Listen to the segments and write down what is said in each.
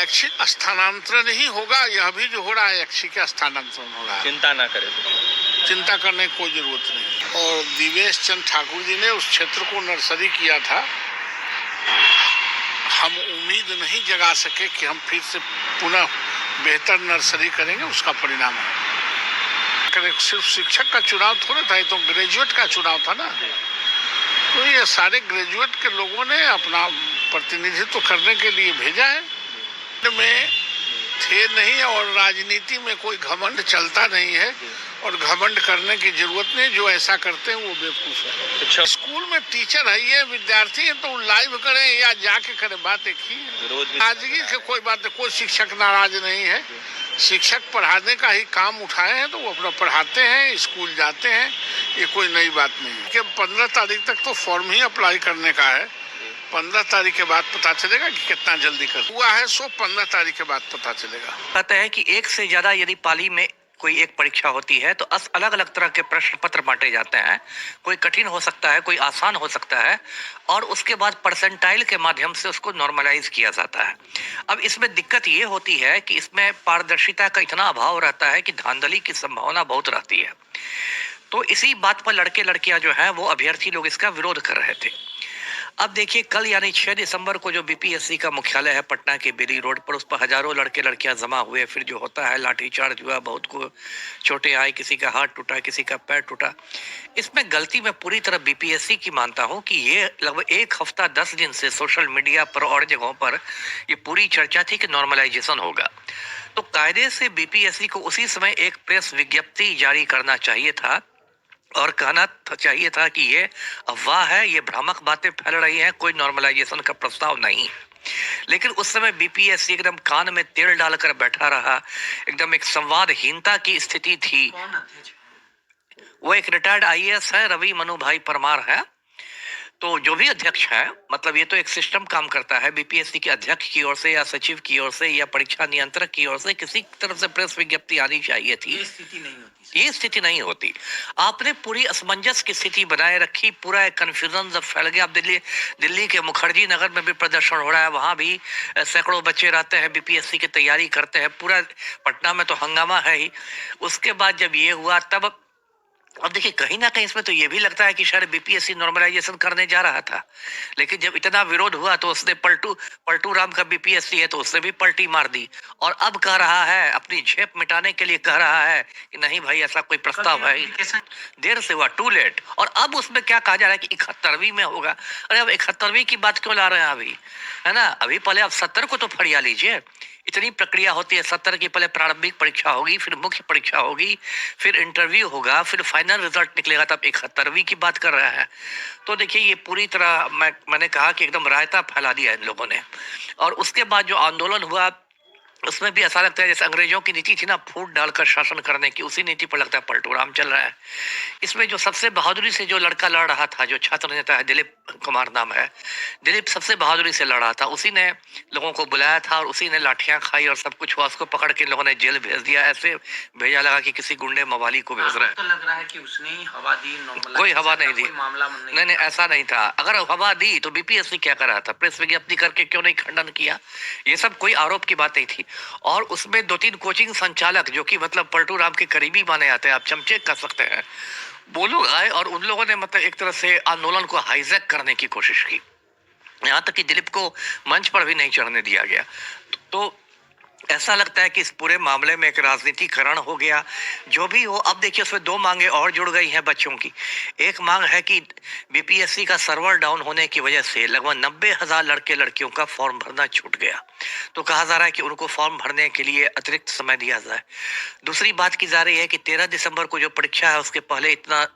ऐच्छिक स्थानांतरण ही होगा। यह भी जो हो रहा है ऐच्छिक स्थानांतरण हो रहा है। चिंता ना करें, चिंता करने की कोई जरूरत नहीं। और दिवेश चंद ठाकुर जी ने उस क्षेत्र को नर्सरी किया था। हम उम्मीद नहीं जगा सके कि हम फिर से पुनः बेहतर नर्सरी करेंगे, उसका परिणाम है। सिर्फ शिक्षक का चुनाव थोड़ा था, ये तो ग्रेजुएट का चुनाव था ना। तो ये सारे ग्रेजुएट के लोगों ने अपना प्रतिनिधित्व करने के लिए भेजा है। में थे नहीं और राजनीति में कोई घमंड चलता नहीं है और घमंड करने की जरूरत नहीं। जो ऐसा करते हैं वो बेवकूफ है। अच्छा। स्कूल में टीचर है, ये विद्यार्थी है, तो लाइव करें या जाके करें, बात एक ही है। नाराजगी से कोई बात नहीं, कोई शिक्षक नाराज नहीं है। शिक्षक पढ़ाने का ही काम उठाए हैं तो वो अपना पढ़ाते हैं, स्कूल जाते हैं, ये कोई नई बात नहीं है। कि 15 तारीख तक तो फॉर्म ही अप्लाई करने का है। 15 तारीख के बाद पता चलेगा कि कितना जल्दी कर हुआ है। 15 तारीख के बाद पता चलेगा। कहते हैं कि एक से ज्यादा यदि पाली में कोई एक परीक्षा होती है तो अलग अलग तरह के प्रश्न पत्र बांटे जाते हैं। कोई कठिन हो सकता है, कोई आसान हो सकता है, और उसके बाद परसेंटाइल के माध्यम से उसको नॉर्मलाइज किया जाता है। अब इसमें दिक्कत ये होती है कि इसमें पारदर्शिता का इतना अभाव रहता है कि धांधली की संभावना बहुत रहती है। तो इसी बात पर लड़के लड़कियां जो हैं वो अभ्यर्थी लोग इसका विरोध कर रहे थे। अब देखिए, कल यानी 6 दिसंबर को जो बीपीएससी का मुख्यालय है पटना के बेली रोड पर, उस पर हजारों लड़के लड़कियां जमा हुए। फिर जो होता है लाठीचार्ज हुआ, बहुत को चोटें आई, किसी का हाथ टूटा, किसी का पैर टूटा। इसमें गलती मैं पूरी तरह बीपीएससी की मानता हूं कि ये लगभग 1 हफ्ता 10 दिन से सोशल मीडिया पर और जगहों पर ये पूरी चर्चा थी कि नॉर्मलाइजेशन होगा। तो कायदे से बीपीएससी को उसी समय एक प्रेस विज्ञप्ति जारी करना चाहिए था और कहना चाहिए था कि ये अफवाह है, ये भ्रामक बातें फैल रही हैं, कोई नॉर्मलाइजेशन का प्रस्ताव नहीं। लेकिन उस समय बीपीएससी एकदम कान में तेल डालकर बैठा रहा। एकदम एक संवादहीनता की स्थिति थी। वो एक रिटायर्ड आईएएस है, रवि मनु भाई परमार है। तो जो भी अध्यक्ष है, मतलब ये तो एक सिस्टम काम करता है। बीपीएससी के अध्यक्ष की ओर से या सचिव की ओर से या परीक्षा नियंत्रक की ओर से किसी तरफ से प्रेस विज्ञप्ति आनी चाहिए थी। ये स्थिति नहीं होती। आपने पूरी असमंजस की स्थिति बनाए रखी, पूरा एक कंफ्यूजन जब फैल गया। अब दिल्ली के मुखर्जी नगर में भी प्रदर्शन हो रहा है, वहां भी सैकड़ों बच्चे रहते हैं, बीपीएससी की तैयारी करते हैं। पूरा पटना में तो हंगामा है ही। उसके बाद जब ये हुआ तब अब देखिए, कहीं ना कहीं इसमें तो ये भी लगता है कि शायद बीपीएससी नॉर्मलाइजेशन करने जा रहा था। लेकिन जब इतना विरोध हुआ तो उसने पलटू राम का बीपीएससी है तो उसने भी पलटी मार दी और अब कह रहा है, अपनी झेप मिटाने के लिए कह रहा है कि नहीं भाई, ऐसा कोई प्रस्ताव है। देर से हुआ, टू लेट। और अब उसमें क्या कहा जा रहा है कि 71वीं में होगा। अरे अब 71वीं की बात क्यों ला रहे हैं अभी, है ना? अभी पहले आप 70 को तो फरिया लीजिए। इतनी प्रक्रिया होती है। 70 की पहले प्रारंभिक परीक्षा होगी, फिर मुख्य परीक्षा होगी, फिर इंटरव्यू होगा, फिर फाइनल रिजल्ट निकलेगा, तब 71वीं की बात कर रहा है। तो देखिए, ये पूरी तरह मैंने कहा कि एकदम रायता फैला दिया इन लोगों ने। और उसके बाद जो आंदोलन हुआ उसमें भी ऐसा लगता है जैसे अंग्रेजों की नीति थी ना, फूट डालकर शासन करने की, उसी नीति पर लगता है पलटूराम चल रहा है। इसमें जो सबसे बहादुरी से जो लड़का लड़ रहा था, जो छात्र नेता है, दिलीप कुमार नाम है, दिलीप सबसे बहादुरी से लड़ रहा था। उसी ने लोगों को बुलाया था और उसी ने लाठियां खाई और सब कुछ हुआ। उसको पकड़ के इन लोगों ने जेल भेज दिया। ऐसे भेजा लगा कि किसी गुंडे मवाली को भेज रहे हैं। तो लग रहा है कि उसने ही हवा दी। कोई हवा नहीं दी, मामला नहीं, ऐसा नहीं था। अगर हवा दी तो बीपीएससी क्या कर रहा था? प्रेस विज्ञप्ति करके क्यों नहीं खंडन किया? ये सब कोई आरोप की बात नहीं थी। और उसमें 2-3 कोचिंग संचालक जो कि मतलब पलटू राम के करीबी माने जाते हैं, आप चमचे कह सकते हैं, वो लोग आए और उन लोगों ने मतलब एक तरह से आंदोलन को हाईजैक करने की कोशिश की। यहाँ तक कि दिलीप को मंच पर भी नहीं चढ़ने दिया गया। तो ऐसा लगता है कि इस पूरे मामले में एक राजनीतिकरण हो गया। जो भी हो, अब देखिए उसमें 2 मांगे और जुड़ गई हैं बच्चों की। एक मांग है कि बीपीएससी का सर्वर डाउन होने की वजह से लगभग 90,000 लड़के लड़कियों का फॉर्म भरना छूट गया। तो कहा जा रहा है कि उनको फॉर्म भरने के लिए अतिरिक्त समय दिया जाए। दूसरी बात की जा रही है कि 13 दिसंबर को जो परीक्षा है उसके पहले इतना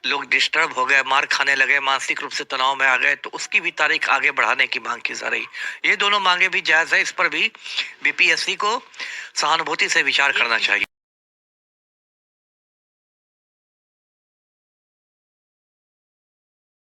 लोग डिस्टर्ब हो गए, मार खाने लगे, मानसिक रूप से तनाव में आ गए, तो उसकी भी तारीख आगे बढ़ाने की मांग की जा रही। ये दोनों मांगे भी जायज है। इस पर भी बीपीएससी को सहानुभूति से विचार करना चाहिए।